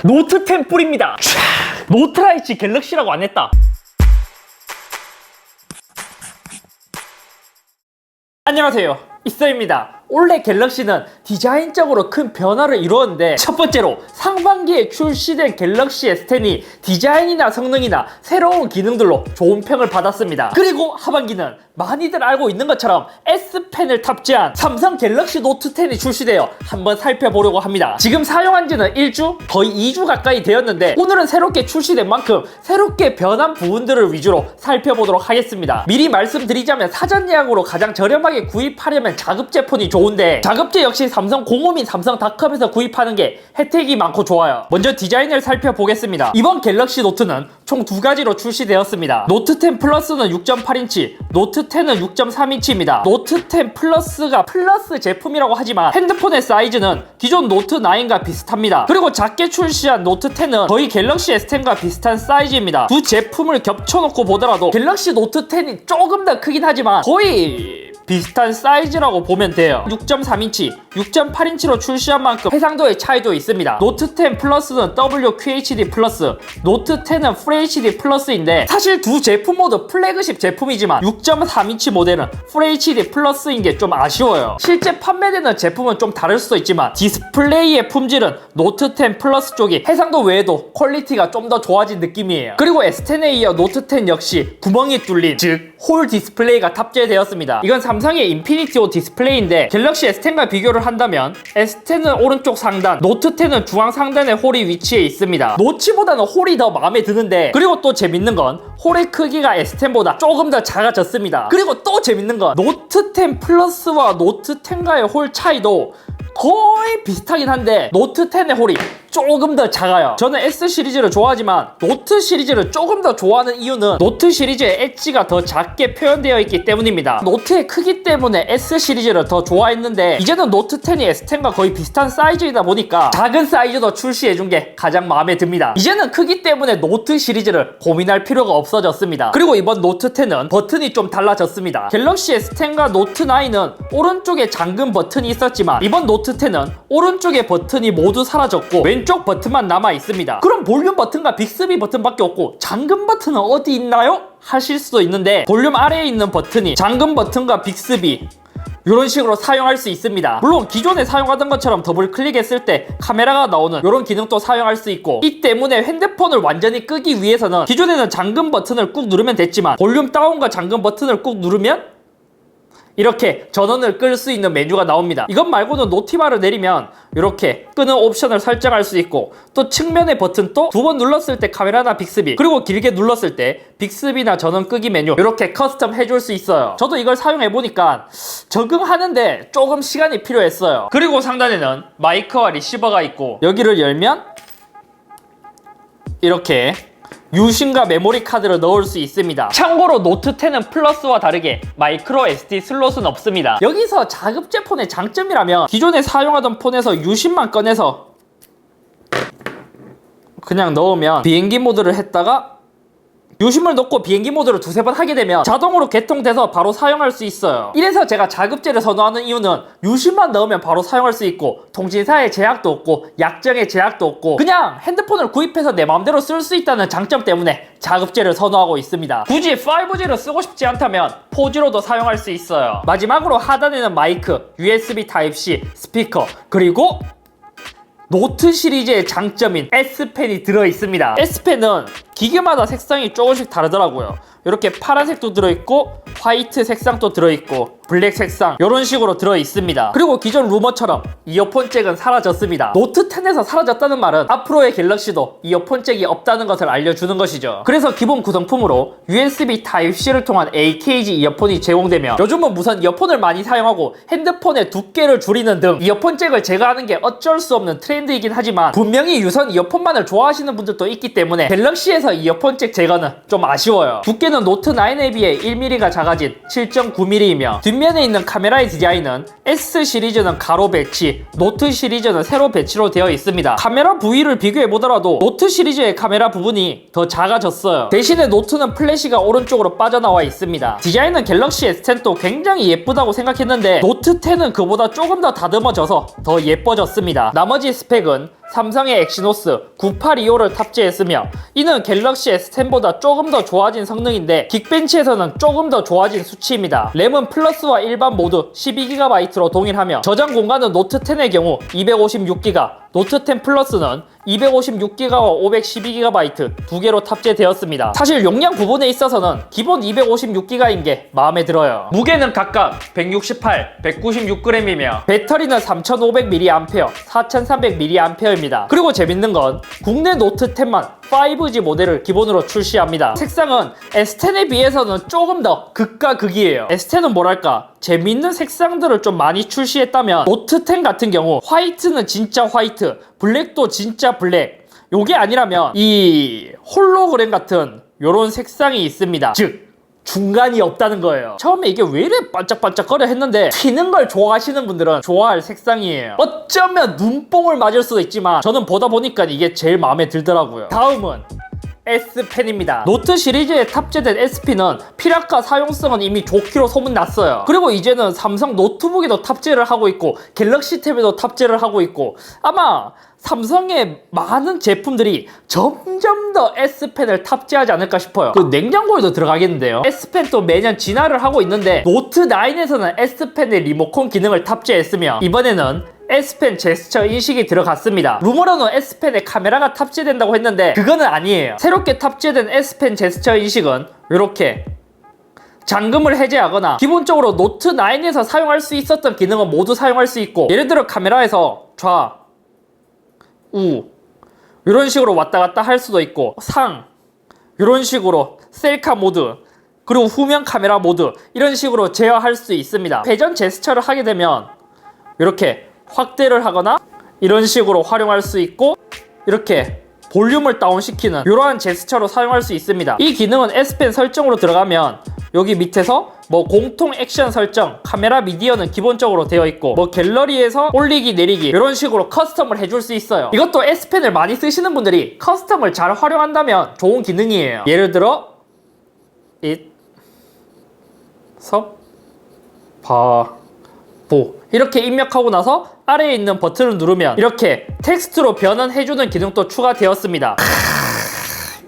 노트 10 뿔입니다. 노트라이치 갤럭시라고 안 했다. 안녕하세요, 이서입니다. 올해 갤럭시는 디자인적으로 큰 변화를 이루었는데, 첫 번째로 상반기에 출시된 갤럭시 S10이 디자인이나 성능이나 새로운 기능들로 좋은 평을 받았습니다. 그리고 하반기는 많이들 알고 있는 것처럼 S펜을 탑재한 삼성 갤럭시 노트 10이 출시되어 한번 살펴보려고 합니다. 지금 사용한 지는 1주? 거의 2주 가까이 되었는데, 오늘은 새롭게 출시된 만큼 새롭게 변한 부분들을 위주로 살펴보도록 하겠습니다. 미리 말씀드리자면 사전 예약으로 가장 저렴하게 구입하려면 자급 제품이 좋은데, 자급제 역시 삼성 공홈인 삼성닷컴에서 구입하는 게 혜택이 많고 좋아요. 먼저 디자인을 살펴보겠습니다. 이번 갤럭시 노트는 총 두 가지로 출시되었습니다. 노트 10 플러스는 6.8인치, 노트 10은 6.3인치입니다. 노트 10 플러스가 플러스 제품이라고 하지만 핸드폰의 사이즈는 기존 노트 9과 비슷합니다. 그리고 작게 출시한 노트 10은 거의 갤럭시 S10과 비슷한 사이즈입니다. 두 제품을 겹쳐놓고 보더라도 갤럭시 노트 10이 조금 더 크긴 하지만 거의 비슷한 사이즈라고 보면 돼요. 6.3인치, 6.8인치로 출시한 만큼 해상도의 차이도 있습니다. 노트 10 플러스는 WQHD 플러스, 노트 10은 FHD 플러스인데, 사실 두 제품 모두 플래그십 제품이지만 6.3인치 모델은 FHD 플러스인 게 좀 아쉬워요. 실제 판매되는 제품은 좀 다를 수도 있지만 디스플레이의 품질은 노트 10 플러스 쪽이 해상도 외에도 퀄리티가 좀 더 좋아진 느낌이에요. 그리고 S10에 이어 노트 10 역시 구멍이 뚫린, 즉 홀 디스플레이가 탑재되었습니다. 이건 삼성의 인피니티 O 디스플레이인데, 갤럭시 S10과 비교를 한다면 S10은 오른쪽 상단, 노트 10은 중앙 상단에 홀이 위치해 있습니다. 노치보다는 홀이 더 마음에 드는데, 그리고 또 재밌는 건 홀의 크기가 S10보다 조금 더 작아졌습니다. 그리고 또 재밌는 건 노트 10 플러스와 노트 10과의 홀 차이도 거의 비슷하긴 한데 노트 10의 홀이 조금 더 작아요. 저는 S 시리즈를 좋아하지만 노트 시리즈를 조금 더 좋아하는 이유는 노트 시리즈의 엣지가 더 작게 표현되어 있기 때문입니다. 노트의 크기 때문에 S 시리즈를 더 좋아했는데, 이제는 노트 10이 S10과 거의 비슷한 사이즈이다 보니까 작은 사이즈도 출시해준 게 가장 마음에 듭니다. 이제는 크기 때문에 노트 시리즈를 고민할 필요가 없어졌습니다. 그리고 이번 노트 10은 버튼이 좀 달라졌습니다. 갤럭시 S10과 노트 9은 오른쪽에 잠금 버튼이 있었지만, 이번 노트 10은 오른쪽의 버튼이 모두 사라졌고 왼쪽 버튼만 남아 있습니다. 그럼 볼륨 버튼과 빅스비 버튼밖에 없고 잠금 버튼은 어디 있나요? 하실 수도 있는데, 볼륨 아래에 있는 버튼이 잠금 버튼과 빅스비 이런 식으로 사용할 수 있습니다. 물론 기존에 사용하던 것처럼 더블 클릭했을 때 카메라가 나오는 이런 기능도 사용할 수 있고, 이 때문에 핸드폰을 완전히 끄기 위해서는 기존에는 잠금 버튼을 꾹 누르면 됐지만 볼륨 다운과 잠금 버튼을 꾹 누르면 이렇게 전원을 끌 수 있는 메뉴가 나옵니다. 이것 말고는 노티바를 내리면 이렇게 끄는 옵션을 설정할 수 있고, 또 측면의 버튼 또 두 번 눌렀을 때 카메라나 빅스비, 그리고 길게 눌렀을 때 빅스비나 전원 끄기 메뉴 이렇게 커스텀 해줄 수 있어요. 저도 이걸 사용해보니까 적응하는데 조금 시간이 필요했어요. 그리고 상단에는 마이크와 리시버가 있고, 여기를 열면 이렇게 유심과 메모리 카드를 넣을 수 있습니다. 참고로 노트 10은 플러스와 다르게 마이크로 SD 슬롯은 없습니다. 여기서 자급제 폰의 장점이라면, 기존에 사용하던 폰에서 유심만 꺼내서 그냥 넣으면 비행기 모드를 했다가 유심을 넣고 비행기 모드를 두세 번 하게 되면 자동으로 개통돼서 바로 사용할 수 있어요. 이래서 제가 자급제를 선호하는 이유는 유심만 넣으면 바로 사용할 수 있고, 통신사의 제약도 없고 약정의 제약도 없고 그냥 핸드폰을 구입해서 내 마음대로 쓸 수 있다는 장점 때문에 자급제를 선호하고 있습니다. 굳이 5G를 쓰고 싶지 않다면 4G로도 사용할 수 있어요. 마지막으로 하단에는 마이크, USB Type-C, 스피커, 그리고 노트 시리즈의 장점인 S펜이 들어있습니다. S펜은 기계마다 색상이 조금씩 다르더라고요. 이렇게 파란색도 들어있고 화이트 색상도 들어있고 블랙 색상 이런 식으로 들어있습니다. 그리고 기존 루머처럼 이어폰 잭은 사라졌습니다. 노트 10에서 사라졌다는 말은 앞으로의 갤럭시도 이어폰 잭이 없다는 것을 알려주는 것이죠. 그래서 기본 구성품으로 USB Type-C를 통한 AKG 이어폰이 제공되며, 요즘은 무선 이어폰을 많이 사용하고 핸드폰의 두께를 줄이는 등 이어폰 잭을 제거하는 게 어쩔 수 없는 트렌드이긴 하지만, 분명히 유선 이어폰만을 좋아하시는 분들도 있기 때문에 갤럭시에서 이어폰 잭 제거는 좀 아쉬워요. 두께는 노트 9에 비해 1mm가 작아진 7.9mm이며, 뒷면에 있는 카메라의 디자인은 S 시리즈는 가로 배치, 노트 시리즈는 세로 배치로 되어 있습니다. 카메라 부위를 비교해보더라도 노트 시리즈의 카메라 부분이 더 작아졌어요. 대신에 노트는 플래시가 오른쪽으로 빠져나와 있습니다. 디자인은 갤럭시 S10도 굉장히 예쁘다고 생각했는데 노트 10은 그보다 조금 더 다듬어져서 더 예뻐졌습니다. 나머지 스펙은 삼성의 엑시노스 9825를 탑재했으며 이는 갤럭시 S10보다 조금 더 좋아진 성능인데 긱벤치에서는 조금 더 좋아진 수치입니다. 램은 플러스와 일반 모두 12GB로 동일하며 저장 공간은 노트 10의 경우 256GB, 노트 10 플러스는 256GB와 512GB 두 개로 탑재되었습니다. 사실 용량 부분에 있어서는 기본 256GB인 게 마음에 들어요. 무게는 각각 168, 196g이며 배터리는 3500mAh, 4300mAh입니다. 그리고 재밌는 건 국내 노트 10만 5G 모델을 기본으로 출시합니다. 색상은 S10에 비해서는 조금 더 극과 극이에요. S10은 뭐랄까 재밌는 색상들을 좀 많이 출시했다면 노트 10 같은 경우 화이트는 진짜 화이트, 블랙도 진짜 블랙, 요게 아니라면 이 홀로그램 같은 요런 색상이 있습니다. 즉 중간이 없다는 거예요. 처음에 이게 왜 이래 반짝반짝거려 했는데 튀는 걸 좋아하시는 분들은 좋아할 색상이에요. 어쩌면 눈뽕을 맞을 수도 있지만 저는 보다 보니까 이게 제일 마음에 들더라고요. 다음은 S펜입니다. 노트 시리즈에 탑재된 S펜은 피락과 사용성은 이미 좋기로 소문났어요. 그리고 이제는 삼성 노트북에도 탑재를 하고 있고 갤럭시 탭에도 탑재를 하고 있고 아마 삼성의 많은 제품들이 점점 더 S펜을 탑재하지 않을까 싶어요. 그 냉장고에도 들어가겠는데요. S펜도 매년 진화를 하고 있는데 노트9에서는 S펜의 리모컨 기능을 탑재했으며 이번에는 S펜 제스처 인식이 들어갔습니다. 루머로는 S펜에 카메라가 탑재된다고 했는데 그거는 아니에요. 새롭게 탑재된 S펜 제스처 인식은 이렇게 잠금을 해제하거나 기본적으로 노트9에서 사용할 수 있었던 기능은 모두 사용할 수 있고 예를 들어 카메라에서 좌, 우 이런 식으로 왔다 갔다 할 수도 있고 상 이런 식으로 셀카 모드 그리고 후면 카메라 모드 이런 식으로 제어할 수 있습니다. 회전 제스처를 하게 되면 이렇게 확대를 하거나 이런 식으로 활용할 수 있고 이렇게 볼륨을 다운시키는 이러한 제스처로 사용할 수 있습니다. 이 기능은 S펜 설정으로 들어가면 여기 밑에서 뭐 공통 액션 설정, 카메라 미디어는 기본적으로 되어 있고 뭐 갤러리에서 올리기 내리기 이런 식으로 커스텀을 해줄 수 있어요. 이것도 S펜을 많이 쓰시는 분들이 커스텀을 잘 활용한다면 좋은 기능이에요. 예를 들어 이렇게 입력하고 나서 아래에 있는 버튼을 누르면 이렇게 텍스트로 변환해주는 기능도 추가되었습니다.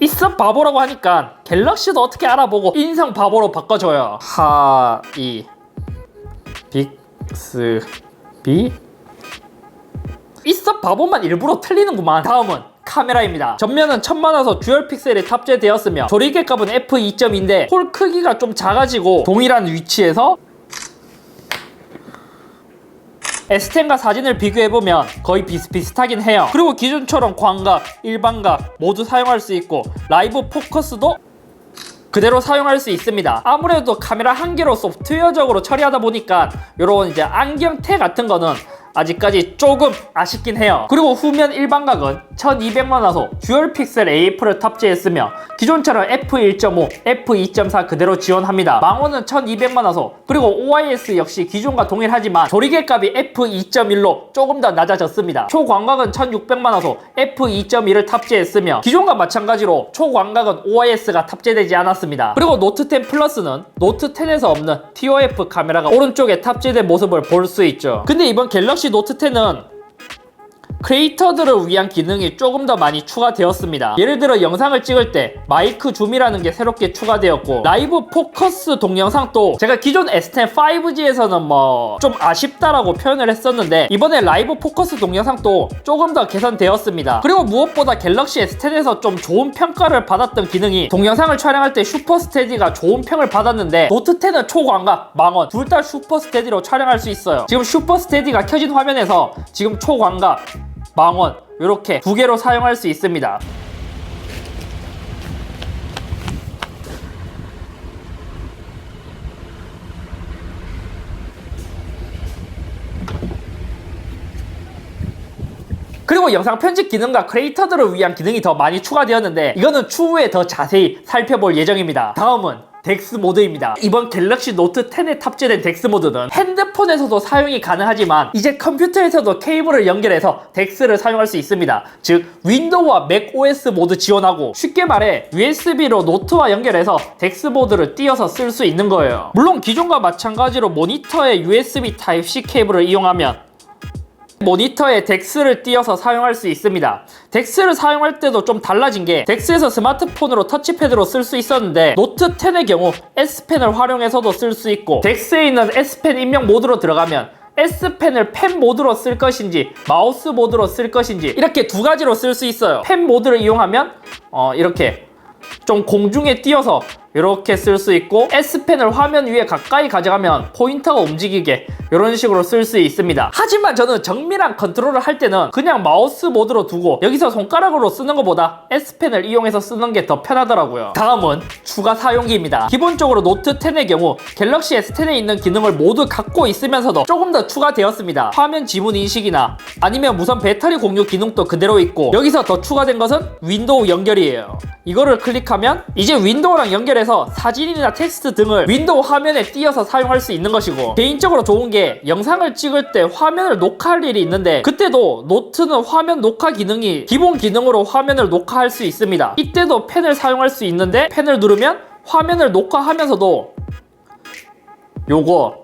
있어 바보라고 하니까 갤럭시도 어떻게 알아보고 인성 바보로 바꿔줘요. 하이 빅스비 있어 바보만 일부러 틀리는구만. 다음은 카메라입니다. 전면은 천만화소 듀얼 픽셀이 탑재되었으며 조리개 값은 f2.2인데 홀 크기가 좀 작아지고 동일한 위치에서 S10과 사진을 비교해보면 거의 비슷비슷하긴 해요. 그리고 기존처럼 광각, 일반각 모두 사용할 수 있고 라이브 포커스도 그대로 사용할 수 있습니다. 아무래도 카메라 한 개로 소프트웨어적으로 처리하다 보니까 이런 이제 안경테 같은 거는 아직까지 조금 아쉽긴 해요. 그리고 후면 일반각은 1200만화소 듀얼 픽셀 AF를 탑재했으며 기존처럼 f1.5, f2.4 그대로 지원합니다. 망원은 1200만화소 그리고 OIS 역시 기존과 동일하지만 조리개 값이 f2.1로 조금 더 낮아졌습니다. 초광각은 1600만화소 f2.2를 탑재했으며 기존과 마찬가지로 초광각은 OIS가 탑재되지 않았습니다. 그리고 노트 10 플러스는 노트 10에서 없는 TOF 카메라가 오른쪽에 탑재된 모습을 볼 수 있죠. 근데 이번 갤럭시 노트 10은 크리에이터들을 위한 기능이 조금 더 많이 추가되었습니다. 예를 들어 영상을 찍을 때 마이크 줌이라는 게 새롭게 추가되었고 라이브 포커스 동영상도 제가 기존 S10 5G에서는 뭐 좀 아쉽다라고 표현을 했었는데 이번에 라이브 포커스 동영상도 조금 더 개선되었습니다. 그리고 무엇보다 갤럭시 S10에서 좀 좋은 평가를 받았던 기능이 동영상을 촬영할 때 슈퍼 스테디가 좋은 평을 받았는데 노트 10은 초광각, 망원 둘 다 슈퍼 스테디로 촬영할 수 있어요. 지금 슈퍼 스테디가 켜진 화면에서 지금 초광각 망원 이렇게 두 개로 사용할 수 있습니다. 그리고 영상 편집 기능과 크리에이터들을 위한 기능이 더 많이 추가되었는데 이거는 추후에 더 자세히 살펴볼 예정입니다. 다음은 덱스 모드입니다. 이번 갤럭시 노트 10에 탑재된 덱스 모드는 핸드폰에서도 사용이 가능하지만 이제 컴퓨터에서도 케이블을 연결해서 덱스를 사용할 수 있습니다. 즉 윈도우와 맥 OS 모두 지원하고 쉽게 말해 USB로 노트와 연결해서 덱스 모드를 띄어서 쓸 수 있는 거예요. 물론 기존과 마찬가지로 모니터에 USB Type-C 케이블을 이용하면 모니터에 덱스를 띄어서 사용할 수 있습니다. 덱스를 사용할 때도 좀 달라진 게 덱스에서 스마트폰으로 터치패드로 쓸 수 있었는데 노트 10의 경우 S펜을 활용해서도 쓸 수 있고 덱스에 있는 S펜 입력 모드로 들어가면 S펜을 펜 모드로 쓸 것인지 마우스 모드로 쓸 것인지 이렇게 두 가지로 쓸 수 있어요. 펜 모드를 이용하면 이렇게 좀 공중에 띄어서 이렇게 쓸 수 있고 S펜을 화면 위에 가까이 가져가면 포인터가 움직이게 이런 식으로 쓸 수 있습니다. 하지만 저는 정밀한 컨트롤을 할 때는 그냥 마우스 모드로 두고 여기서 손가락으로 쓰는 것보다 S펜을 이용해서 쓰는 게 더 편하더라고요. 다음은 추가 사용기입니다. 기본적으로 노트 10의 경우 갤럭시 S10에 있는 기능을 모두 갖고 있으면서도 조금 더 추가되었습니다. 화면 지문 인식이나 아니면 무선 배터리 공유 기능도 그대로 있고 여기서 더 추가된 것은 윈도우 연결이에요. 이거를 클릭하면 이제 윈도우랑 연결해서 사진이나 텍스트 등을 윈도우 화면에 띄어서 사용할 수 있는 것이고 개인적으로 좋은 게 영상을 찍을 때 화면을 녹화할 일이 있는데 그때도 노트는 화면 녹화 기능이 기본 기능으로 화면을 녹화할 수 있습니다. 이때도 펜을 사용할 수 있는데 펜을 누르면 화면을 녹화하면서도 요거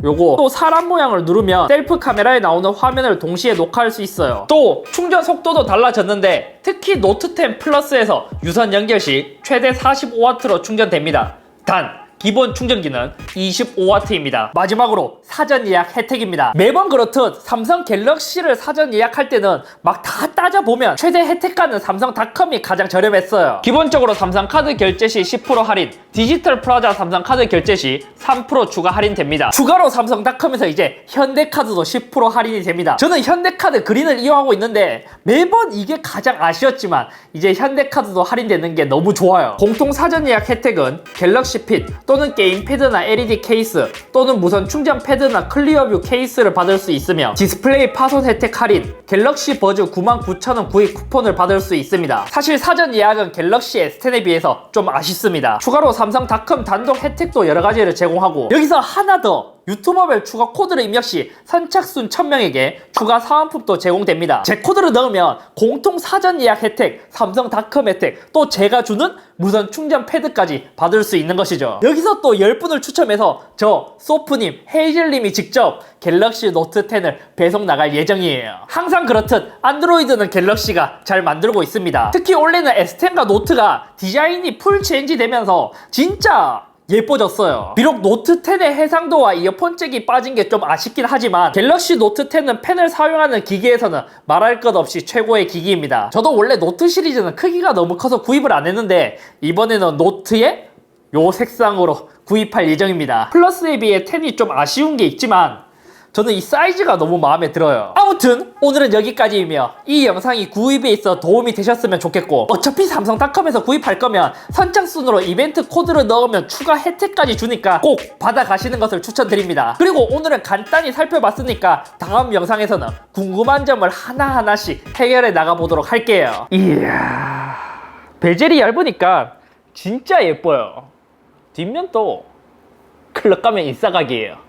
또 사람 모양을 누르면 셀프 카메라에 나오는 화면을 동시에 녹화할 수 있어요. 또 충전 속도도 달라졌는데 특히 노트 10 플러스에서 유선 연결 시 최대 45W로 충전됩니다. 단 기본 충전기는 25W입니다. 마지막으로 사전 예약 혜택입니다. 매번 그렇듯 삼성 갤럭시를 사전 예약할 때는 막 다 따져보면 최대 혜택가는 삼성닷컴이 가장 저렴했어요. 기본적으로 삼성카드 결제 시 10% 할인, 디지털 플라자 삼성카드 결제 시 3% 추가 할인됩니다. 추가로 삼성닷컴에서 이제 현대카드도 10% 할인이 됩니다. 저는 현대카드 그린을 이용하고 있는데 매번 이게 가장 아쉬웠지만 이제 현대카드도 할인되는 게 너무 좋아요. 공통 사전 예약 혜택은 갤럭시 핏 또는 게임패드나 LED 케이스 또는 무선 충전 패드나 클리어뷰 케이스를 받을 수 있으며 디스플레이 파손 혜택 할인, 갤럭시 버즈 99,000원 구입 쿠폰을 받을 수 있습니다. 사실 사전 예약은 갤럭시 S10에 비해서 좀 아쉽습니다. 추가로 삼성닷컴 단독 혜택도 여러가지를 제공하고 여기서 하나 더 유튜버별 추가 코드를 입력 시 선착순 1000명에게 추가 사은품도 제공됩니다. 제 코드를 넣으면 공통 사전 예약 혜택, 삼성닷컴 혜택, 또 제가 주는 무선 충전 패드까지 받을 수 있는 것이죠. 여기서 또 10분을 추첨해서 저 소프님, 헤이즐님이 직접 갤럭시 노트 10을 배송 나갈 예정이에요. 항상 그렇듯 안드로이드는 갤럭시가 잘 만들고 있습니다. 특히 올해는 S10과 노트가 디자인이 풀 체인지 되면서 진짜 예뻐졌어요. 비록 노트 10의 해상도와 이어폰 잭이 빠진 게 좀 아쉽긴 하지만 갤럭시 노트 10은 펜을 사용하는 기기에서는 말할 것 없이 최고의 기기입니다. 저도 원래 노트 시리즈는 크기가 너무 커서 구입을 안 했는데 이번에는 노트에 요 색상으로 구입할 예정입니다. 플러스에 비해 10이 좀 아쉬운 게 있지만 저는 이 사이즈가 너무 마음에 들어요. 아무튼 오늘은 여기까지이며 이 영상이 구입에 있어 도움이 되셨으면 좋겠고 어차피 삼성닷컴에서 구입할 거면 선착순으로 이벤트 코드를 넣으면 추가 혜택까지 주니까 꼭 받아가시는 것을 추천드립니다. 그리고 오늘은 간단히 살펴봤으니까 다음 영상에서는 궁금한 점을 하나하나씩 해결해 나가보도록 할게요. 이야, 베젤이 얇으니까 진짜 예뻐요. 뒷면도 클럽 가면 인싸각이에요.